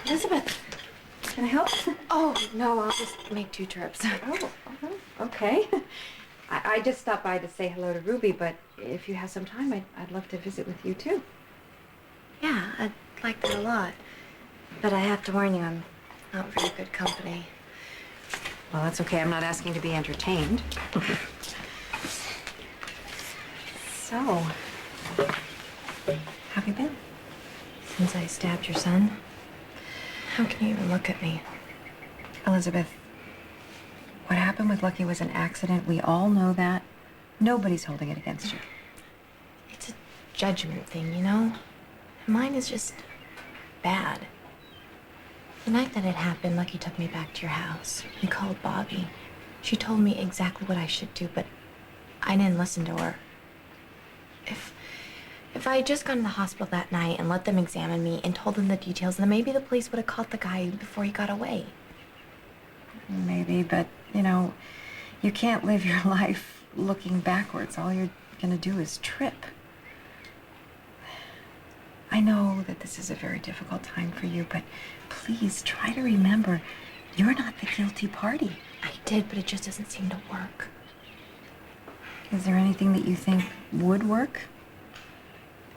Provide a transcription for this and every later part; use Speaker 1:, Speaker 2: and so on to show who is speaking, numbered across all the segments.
Speaker 1: Elizabeth, can I help?
Speaker 2: Oh, no, I'll just make 2 trips.
Speaker 1: Oh, okay. I just stopped by to say hello to Ruby, but if you have some time, I'd love to visit with you, too.
Speaker 2: Yeah, I'd like that a lot. But I have to warn you, I'm not very good company.
Speaker 1: Well, that's okay. I'm not asking to be entertained. So, how have you been?
Speaker 2: Since I stabbed your son, how can you even look at me?
Speaker 1: Elizabeth, what happened with Lucky was an accident. We all know that. Nobody's holding it against you.
Speaker 2: It's a judgment thing, you know? Mine is just bad. The night that it happened, Lucky took me back to your house. We called Bobby. She told me exactly what I should do, but I didn't listen to her. If I had just gone to the hospital that night and let them examine me and told them the details, then maybe the police would have caught the guy before he got away.
Speaker 1: Maybe, but, you know, you can't live your life looking backwards. All you're gonna do is trip. I know that this is a very difficult time for you, but please try to remember, you're not the guilty party.
Speaker 2: I did, but it just doesn't seem to work.
Speaker 1: Is there anything that you think would work?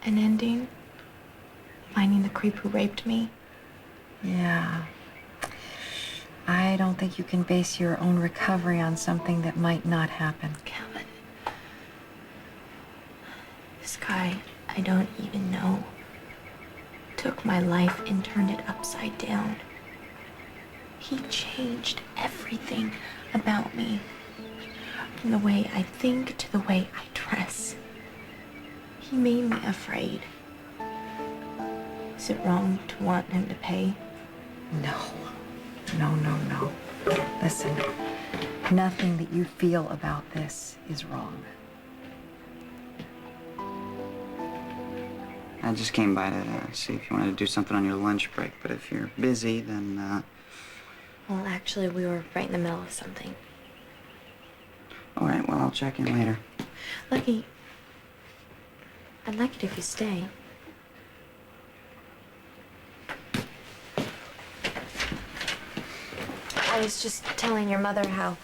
Speaker 2: An ending? Finding the creep who raped me?
Speaker 1: Yeah. I don't think you can base your own recovery on something that might not happen.
Speaker 2: Calvin. This guy I don't even know took my life and turned it upside down. He changed everything about me. From the way I think to the way I dress. He made me afraid. Is it wrong to want him to pay?
Speaker 1: No. No. Listen, nothing that you feel about this is wrong.
Speaker 3: I just came by to see if you wanted to do something on your lunch break, but if you're busy, then,
Speaker 2: Well, actually, we were right in the middle of something.
Speaker 3: All right, well, I'll check in later.
Speaker 2: Lucky, I'd like it if you stay. I was just telling your mother how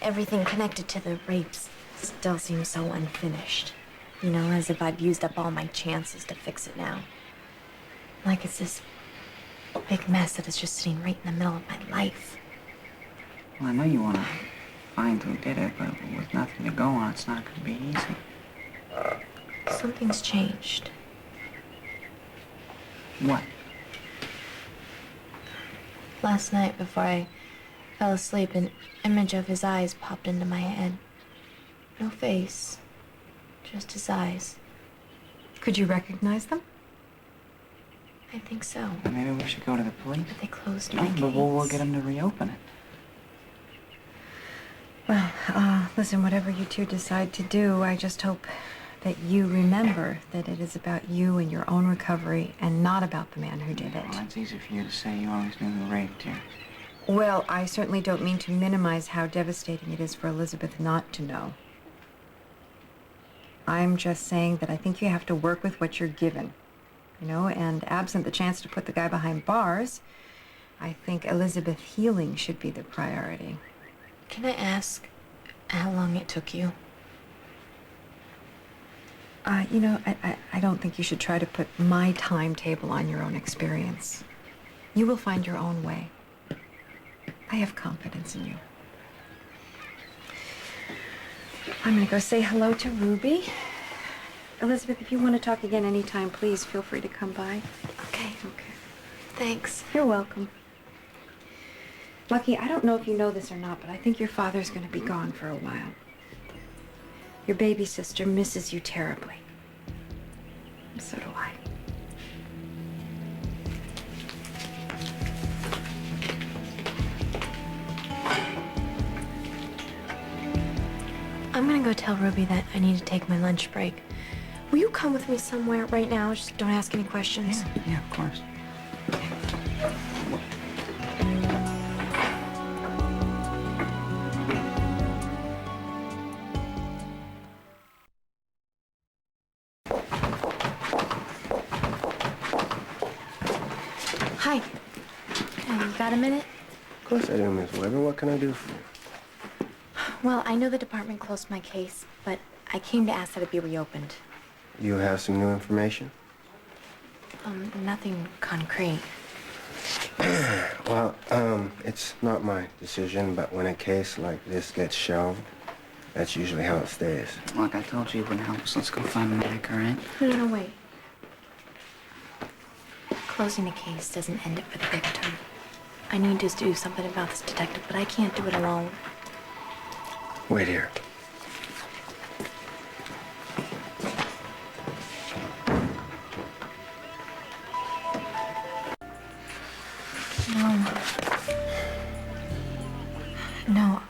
Speaker 2: everything connected to the rapes still seems so unfinished. You know, as if I've used up all my chances to fix it now. Like it's this big mess that is just sitting right in the middle of my life.
Speaker 3: Well, I know you want to find who did it, but with nothing to go on, it's not going to be easy.
Speaker 2: Something's changed.
Speaker 3: What?
Speaker 2: Last night, before I fell asleep, an image of his eyes popped into my head. No face, just his eyes.
Speaker 1: Could you recognize them?
Speaker 2: I think so.
Speaker 3: Well, maybe we should go to the police.
Speaker 2: But they closed
Speaker 3: No,
Speaker 2: my
Speaker 3: but we'll
Speaker 2: case.
Speaker 3: get them to reopen it.
Speaker 1: Well, listen, whatever you two decide to do, I just hope that you remember that it is about you and your own recovery and not about the man who did it.
Speaker 3: Well, that's easy for you to say. You always knew who raped you.
Speaker 1: Well, I certainly don't mean to minimize how devastating it is for Elizabeth not to know. I'm just saying that I think you have to work with what you're given, you know, and absent the chance to put the guy behind bars, I think Elizabeth healing should be the priority.
Speaker 2: Can I ask how long it took you?
Speaker 1: You know, I don't think you should try to put my timetable on your own experience. You will find your own way. I have confidence in you. I'm gonna go say hello to Ruby. Elizabeth, if you want to talk again anytime, please feel free to come by.
Speaker 2: Okay.
Speaker 1: Okay.
Speaker 2: Thanks.
Speaker 1: You're welcome. Lucky, I don't know if you know this or not, but I think your father's gonna be gone for a while. Your baby sister misses you terribly. So do I.
Speaker 2: I'm gonna go tell Ruby that I need to take my lunch break. Will you come with me somewhere right now? Just don't ask any questions.
Speaker 3: Yeah, of course.
Speaker 2: Hi. You got a minute?
Speaker 4: Of course I do, Miss Weber. What can I do for you?
Speaker 2: Well, I know the department closed my case, but I came to ask that it be reopened.
Speaker 4: You have some new information?
Speaker 2: Nothing concrete.
Speaker 4: Well, it's not my decision, but when a case like this gets shelved, that's usually how it stays.
Speaker 3: Look, I told you it wouldn't help us. Let's go find Mac, all right?
Speaker 2: No, wait. Closing a case doesn't end it for the victim. I need to do something about this detective, but I can't do it alone.
Speaker 4: Wait here.
Speaker 2: No,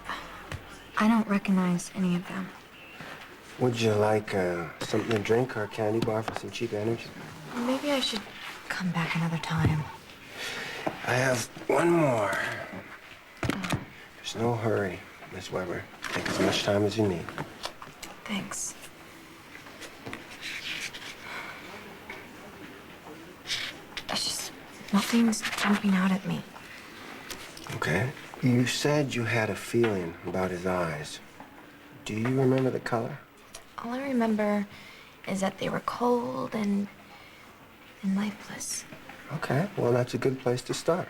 Speaker 2: I don't recognize any of them.
Speaker 4: Would you like something to drink or a candy bar for some cheap energy?
Speaker 2: Maybe I should come back another time.
Speaker 4: I have one more. There's no hurry, Miss Weber. Take as much time as you need.
Speaker 2: Thanks. It's just, nothing's jumping out at me.
Speaker 4: Okay. You said you had a feeling about his eyes. Do you remember the color?
Speaker 2: All I remember is that they were cold and lifeless.
Speaker 4: Okay, well, that's a good place to start.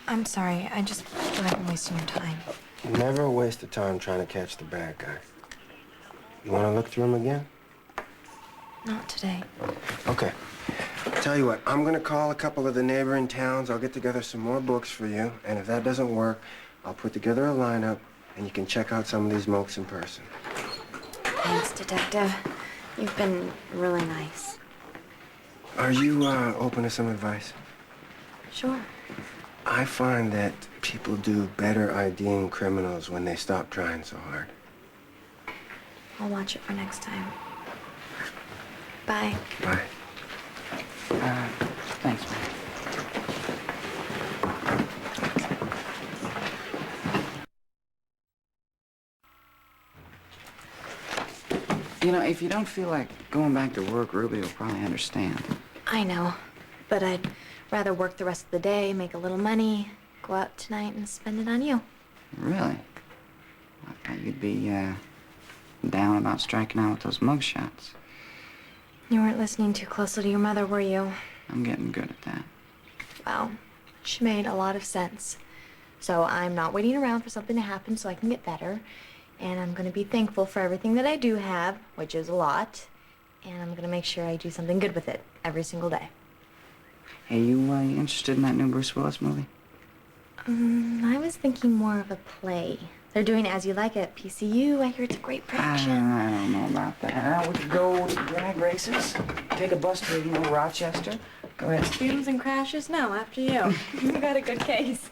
Speaker 2: I'm sorry. I just feel like I'm wasting your time.
Speaker 4: Never waste the time trying to catch the bad guy. You want to look through him again?
Speaker 2: Not today.
Speaker 4: Okay. Tell you what, I'm going to call a couple of the neighboring towns. I'll get together some more books for you. And if that doesn't work, I'll put together a lineup, and you can check out some of these mokes in person.
Speaker 2: Thanks, Detective. You've been really nice.
Speaker 4: Are you open to some advice?
Speaker 2: Sure.
Speaker 4: I find that people do better IDing criminals when they stop trying so hard.
Speaker 2: I'll watch it for next time. Bye.
Speaker 4: Bye.
Speaker 3: Thanks, man. You know, if you don't feel like going back to work, Ruby will probably understand.
Speaker 2: I know, but I'd rather work the rest of the day, make a little money, go out tonight and spend it on you.
Speaker 3: Really? I thought you'd be, down about striking out with those mugshots.
Speaker 2: You weren't listening too closely to your mother, were you?
Speaker 3: I'm getting good at that.
Speaker 2: Well, she made a lot of sense. So I'm not waiting around for something to happen so I can get better. And I'm going to be thankful for everything that I do have, which is a lot. And I'm going to make sure I do something good with it every single day.
Speaker 3: Hey, you interested in that new Bruce Willis movie?
Speaker 2: I was thinking more of a play. They're doing As You Like It at PCU. I hear it's a great production.
Speaker 3: I don't know about that. We could go to drag races, take a bus to, Rochester. Go ahead.
Speaker 2: Fumes and crashes? No, after you. You got a good case.